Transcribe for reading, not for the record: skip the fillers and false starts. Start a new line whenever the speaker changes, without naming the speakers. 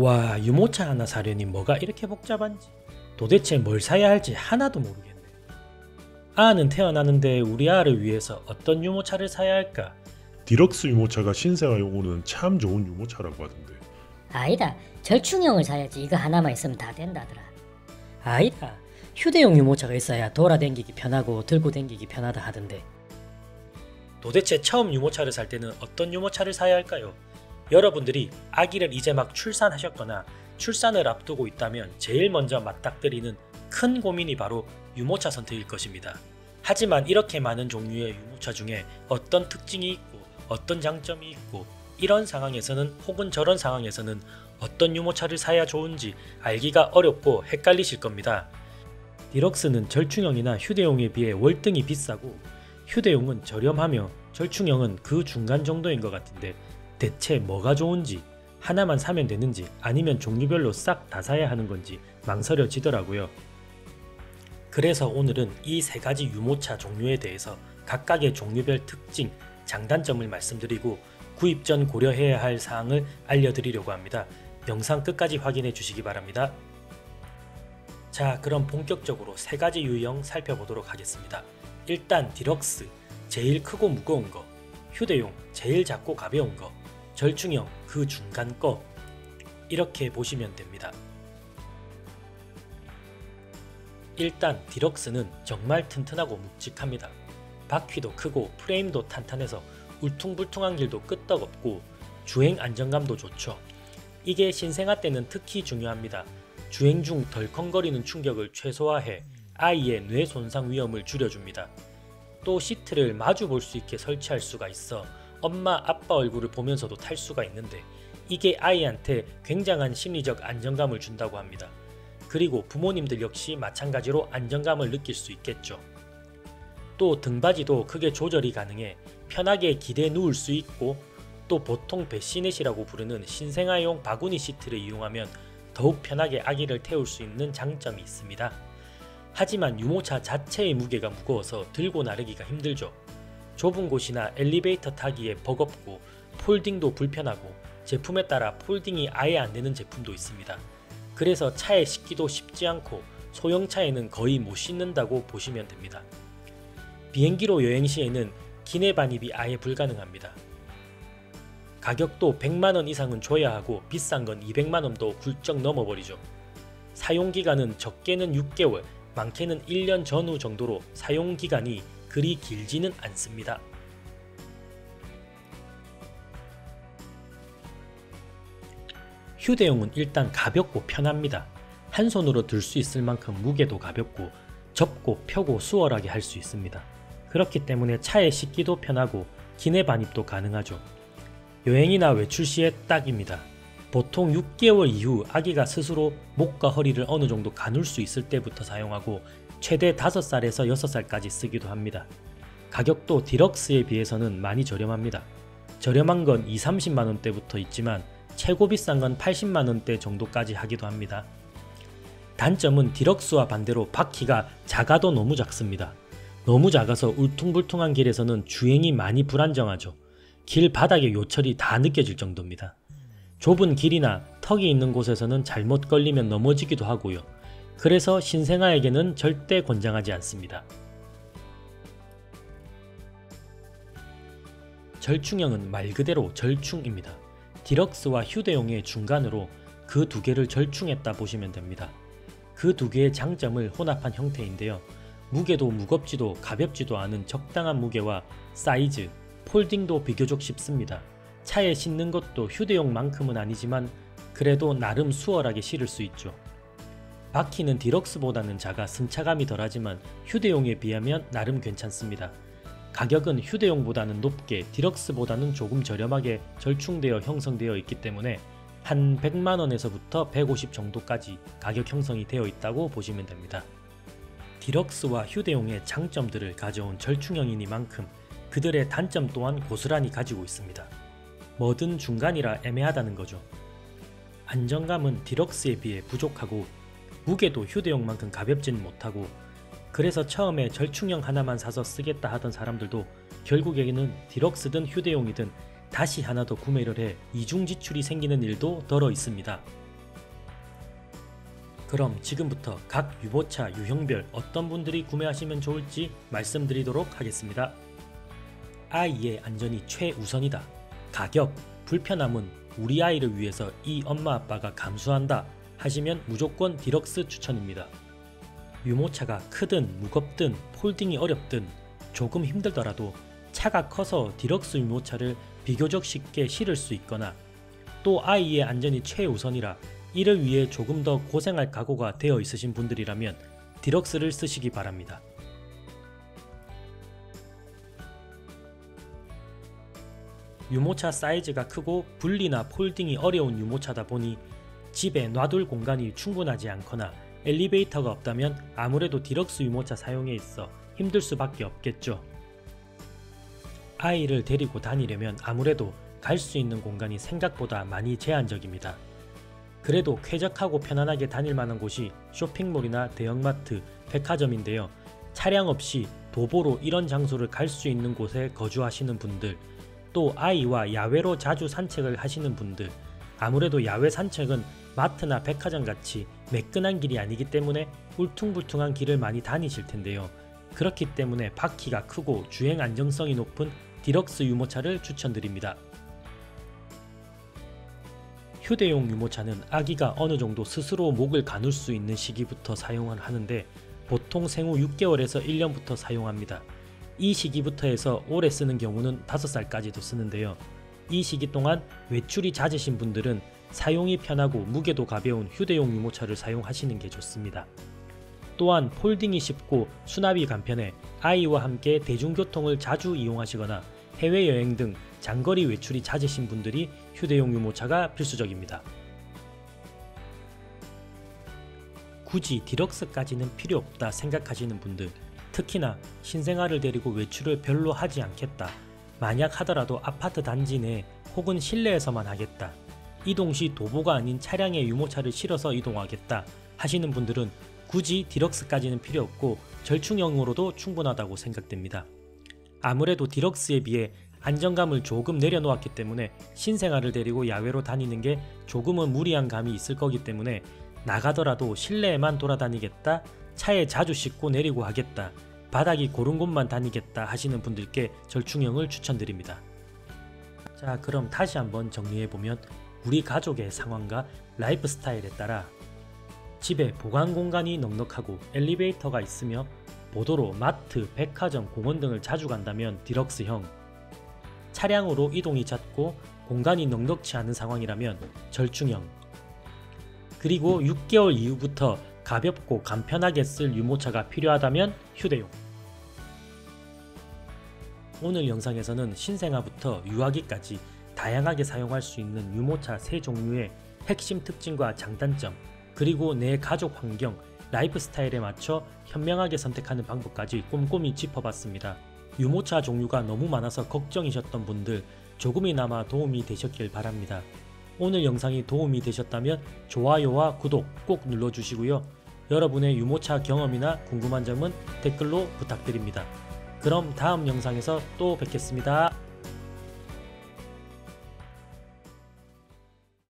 와, 유모차 하나 사려니 뭐가 이렇게 복잡한지 도대체 뭘 사야 할지 하나도 모르겠네. 아는 태어나는데 우리 아를 위해서 어떤 유모차를 사야 할까?
디럭스 유모차가 신생아용으로는 참 좋은 유모차라고 하던데.
아니다. 절충형을 사야지. 이거 하나만 있으면 다 된다더라.
아니다. 휴대용 유모차가 있어야 돌아다니기 편하고 들고 다니기 편하다 하던데. 도대체 처음 유모차를 살 때는 어떤 유모차를 사야 할까요? 여러분들이 아기를 이제 막 출산하셨거나 출산을 앞두고 있다면 제일 먼저 맞닥뜨리는 큰 고민이 바로 유모차 선택일 것입니다. 하지만 이렇게 많은 종류의 유모차 중에 어떤 특징이 있고 어떤 장점이 있고 이런 상황에서는 혹은 저런 상황에서는 어떤 유모차를 사야 좋은지 알기가 어렵고 헷갈리실 겁니다. 디럭스는 절충형이나 휴대용에 비해 월등히 비싸고 휴대용은 저렴하며 절충형은 그 중간 정도인 것 같은데 대체 뭐가 좋은지, 하나만 사면 되는지 아니면 종류별로 싹 다 사야 하는 건지 망설여지더라고요. 그래서 오늘은 이 세 가지 유모차 종류에 대해서 각각의 종류별 특징, 장단점을 말씀드리고 구입 전 고려해야 할 사항을 알려드리려고 합니다. 영상 끝까지 확인해 주시기 바랍니다. 자, 그럼 본격적으로 세 가지 유형 살펴보도록 하겠습니다. 일단 디럭스, 제일 크고 무거운 거, 휴대용, 제일 작고 가벼운 거, 절충형, 그 중간 거, 이렇게 보시면 됩니다. 일단 디럭스는 정말 튼튼하고 묵직합니다. 바퀴도 크고 프레임도 탄탄해서 울퉁불퉁한 길도 끄떡없고 주행 안정감도 좋죠. 이게 신생아 때는 특히 중요합니다. 주행 중 덜컹거리는 충격을 최소화해 아이의 뇌 손상 위험을 줄여줍니다. 또 시트를 마주 볼 수 있게 설치할 수가 있어 엄마 아빠 얼굴을 보면서도 탈 수가 있는데 이게 아이한테 굉장한 심리적 안정감을 준다고 합니다. 그리고 부모님들 역시 마찬가지로 안정감을 느낄 수 있겠죠. 또 등받이도 크게 조절이 가능해 편하게 기대 누울 수 있고 또 보통 베시넷이라고 부르는 신생아용 바구니 시트를 이용하면 더욱 편하게 아기를 태울 수 있는 장점이 있습니다. 하지만 유모차 자체의 무게가 무거워서 들고 나르기가 힘들죠. 좁은 곳이나 엘리베이터 타기에 버겁고 폴딩도 불편하고 제품에 따라 폴딩이 아예 안 되는 제품도 있습니다. 그래서 차에 싣기도 쉽지 않고 소형차에는 거의 못 싣는다고 보시면 됩니다. 비행기로 여행 시에는 기내 반입이 아예 불가능합니다. 가격도 100만원 이상은 줘야 하고 비싼 건 200만원도 훌쩍 넘어버리죠. 사용기간은 적게는 6개월, 많게는 1년 전후 정도로 사용기간이 그리 길지는 않습니다. 휴대용은 일단 가볍고 편합니다. 한 손으로 들 수 있을 만큼 무게도 가볍고 접고 펴고 수월하게 할 수 있습니다. 그렇기 때문에 차에 싣기도 편하고 기내 반입도 가능하죠. 여행이나 외출 시에 딱입니다. 보통 6개월 이후 아기가 스스로 목과 허리를 어느 정도 가눌 수 있을 때부터 사용하고 최대 5살에서 6살까지 쓰기도 합니다. 가격도 디럭스에 비해서는 많이 저렴합니다. 저렴한 건 20-30만원대부터 있지만 최고 비싼 건 80만원대 정도까지 하기도 합니다. 단점은 디럭스와 반대로 바퀴가 작아도 너무 작습니다. 너무 작아서 울퉁불퉁한 길에서는 주행이 많이 불안정하죠. 길 바닥의 요철이 다 느껴질 정도입니다. 좁은 길이나 턱이 있는 곳에서는 잘못 걸리면 넘어지기도 하고요. 그래서 신생아에게는 절대 권장하지 않습니다. 절충형은 말 그대로 절충입니다. 디럭스와 휴대용의 중간으로 그 두 개를 절충했다 보시면 됩니다. 그 두 개의 장점을 혼합한 형태인데요. 무게도 무겁지도 가볍지도 않은 적당한 무게와 사이즈, 폴딩도 비교적 쉽습니다. 차에 싣는 것도 휴대용만큼은 아니지만 그래도 나름 수월하게 실을 수 있죠. 바퀴는 디럭스보다는 작아 승차감이 덜하지만 휴대용에 비하면 나름 괜찮습니다. 가격은 휴대용보다는 높게 디럭스보다는 조금 저렴하게 절충되어 형성되어 있기 때문에 한 100만원에서부터 150 정도까지 가격 형성이 되어 있다고 보시면 됩니다. 디럭스와 휴대용의 장점들을 가져온 절충형이니만큼 그들의 단점 또한 고스란히 가지고 있습니다. 뭐든 중간이라 애매하다는 거죠. 안정감은 디럭스에 비해 부족하고 무게도 휴대용만큼 가볍지는 못하고 그래서 처음에 절충형 하나만 사서 쓰겠다 하던 사람들도 결국에는 디럭스든 휴대용이든 다시 하나 더 구매를 해 이중 지출이 생기는 일도 덜어 있습니다. 그럼 지금부터 각 유모차 유형별 어떤 분들이 구매하시면 좋을지 말씀드리도록 하겠습니다. 아이의 안전이 최우선이다. 가격, 불편함은 우리 아이를 위해서 이 엄마 아빠가 감수한다 하시면 무조건 디럭스 추천입니다. 유모차가 크든 무겁든 폴딩이 어렵든 조금 힘들더라도 차가 커서 디럭스 유모차를 비교적 쉽게 실을 수 있거나 또 아이의 안전이 최우선이라 이를 위해 조금 더 고생할 각오가 되어 있으신 분들이라면 디럭스를 쓰시기 바랍니다. 유모차 사이즈가 크고 분리나 폴딩이 어려운 유모차다 보니 집에 놔둘 공간이 충분하지 않거나 엘리베이터가 없다면 아무래도 디럭스 유모차 사용에 있어 힘들 수밖에 없겠죠. 아이를 데리고 다니려면 아무래도 갈 수 있는 공간이 생각보다 많이 제한적입니다. 그래도 쾌적하고 편안하게 다닐 만한 곳이 쇼핑몰이나 대형마트, 백화점인데요. 차량 없이 도보로 이런 장소를 갈 수 있는 곳에 거주하시는 분들, 또 아이와 야외로 자주 산책을 하시는 분들, 아무래도 야외 산책은 마트나 백화점 같이 매끈한 길이 아니기 때문에 울퉁불퉁한 길을 많이 다니실 텐데요. 그렇기 때문에 바퀴가 크고 주행 안정성이 높은 디럭스 유모차를 추천드립니다. 휴대용 유모차는 아기가 어느 정도 스스로 목을 가눌 수 있는 시기부터 사용을 하는데 보통 생후 6개월에서 1년부터 사용합니다. 이 시기부터 해서 오래 쓰는 경우는 5살까지도 쓰는데요. 이 시기 동안 외출이 잦으신 분들은 사용이 편하고 무게도 가벼운 휴대용 유모차를 사용하시는 게 좋습니다. 또한 폴딩이 쉽고 수납이 간편해 아이와 함께 대중교통을 자주 이용하시거나 해외여행 등 장거리 외출이 잦으신 분들이 휴대용 유모차가 필수적입니다. 굳이 디럭스까지는 필요 없다 생각하시는 분들, 특히나 신생아를 데리고 외출을 별로 하지 않겠다, 만약 하더라도 아파트 단지 내 혹은 실내에서만 하겠다, 이동 시 도보가 아닌 차량에 유모차를 실어서 이동하겠다 하시는 분들은 굳이 디럭스까지는 필요 없고 절충형으로도 충분하다고 생각됩니다. 아무래도 디럭스에 비해 안정감을 조금 내려놓았기 때문에 신생아를 데리고 야외로 다니는 게 조금은 무리한 감이 있을 거기 때문에 나가더라도 실내에만 돌아다니겠다, 차에 자주 싣고 내리고 하겠다, 바닥이 고른 곳만 다니겠다 하시는 분들께 절충형을 추천드립니다. 자, 그럼 다시 한번 정리해보면 우리 가족의 상황과 라이프 스타일에 따라 집에 보관 공간이 넉넉하고 엘리베이터가 있으며 보도로 마트, 백화점, 공원 등을 자주 간다면 디럭스형, 차량으로 이동이 잦고 공간이 넉넉지 않은 상황이라면 절충형, 그리고 6개월 이후부터 가볍고 간편하게 쓸 유모차가 필요하다면 휴대용. 오늘 영상에서는 신생아부터 유아기까지 다양하게 사용할 수 있는 유모차 3종류의 핵심 특징과 장단점, 그리고 내 가족 환경, 라이프 스타일에 맞춰 현명하게 선택하는 방법까지 꼼꼼히 짚어봤습니다. 유모차 종류가 너무 많아서 걱정이셨던 분들 조금이나마 도움이 되셨길 바랍니다. 오늘 영상이 도움이 되셨다면 좋아요와 구독 꼭 눌러주시고요. 여러분의 유모차 경험이나 궁금한 점은 댓글로 부탁드립니다. 그럼 다음 영상에서 또 뵙겠습니다.